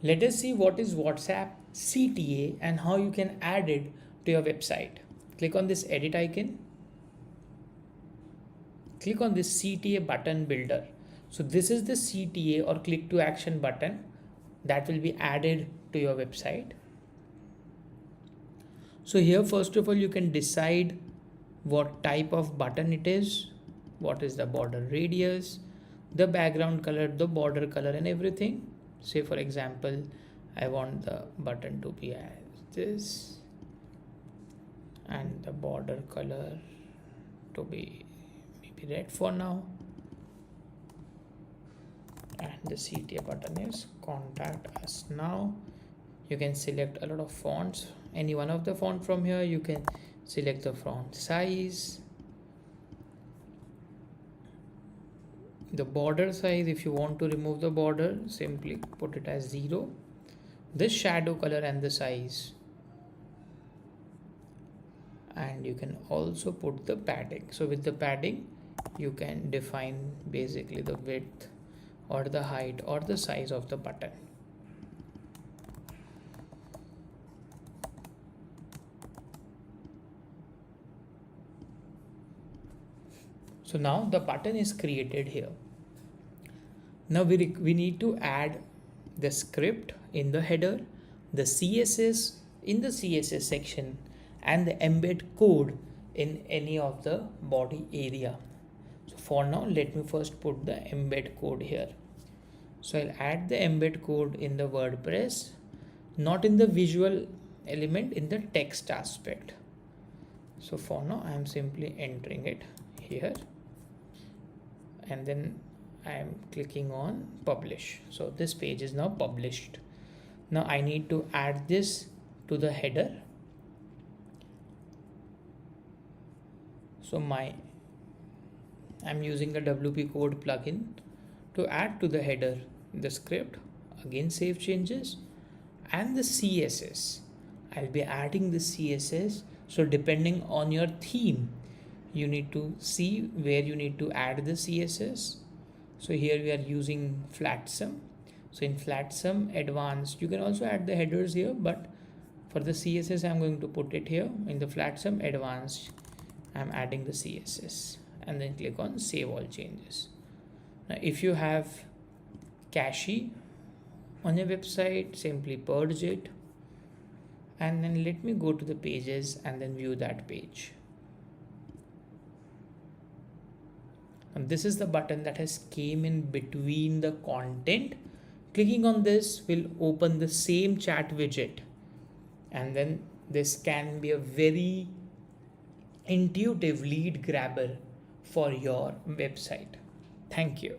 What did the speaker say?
Let us see what is WhatsApp CTA and how you can add it to your website. Click on this edit icon. Click on this CTA button builder. So this is the CTA or click to action button that will be added to your website. So here, first of all, you can decide what type of button it is, what is the border radius, the background color, the border color and everything. Say for example, I want the button to be as this and the border color to be maybe red for now, and the CTA button is contact us now. You can select a lot of fonts, any one of the font from here. You can select the font size, the border size. If you want to remove the border, simply put it as 0, the shadow color and the size, and you can also put the padding. So with the padding you can define basically the width or the height or the size of the button. So now the button is created here. Now we need to add the script in the header, the CSS in the CSS section, and the embed code in any of the body area. So for now, let me first put the embed code here. So I'll add the embed code in the WordPress, not in the visual element, in the text aspect. So for now, I'm simply entering it here, and then I am clicking on publish. So this page is now published. Now I need to add this to the header. So I'm using the WP code plugin to add to the header the script, again save changes, and the CSS. I'll be adding the CSS. So depending on your theme, you need to see where you need to add the CSS. So here we are using Flatsum. So in Flatsum Advanced, you can also add the headers here, but for the CSS, I'm going to put it here in the Flatsum Advanced. I'm adding the CSS and then click on Save All Changes. Now, if you have cache on your website, simply purge it, and then let me go to the pages and then view that page. And this is the button that has came in between the content. Clicking on this will open the same chat widget, and then this can be a very intuitive lead grabber for your website. Thank you.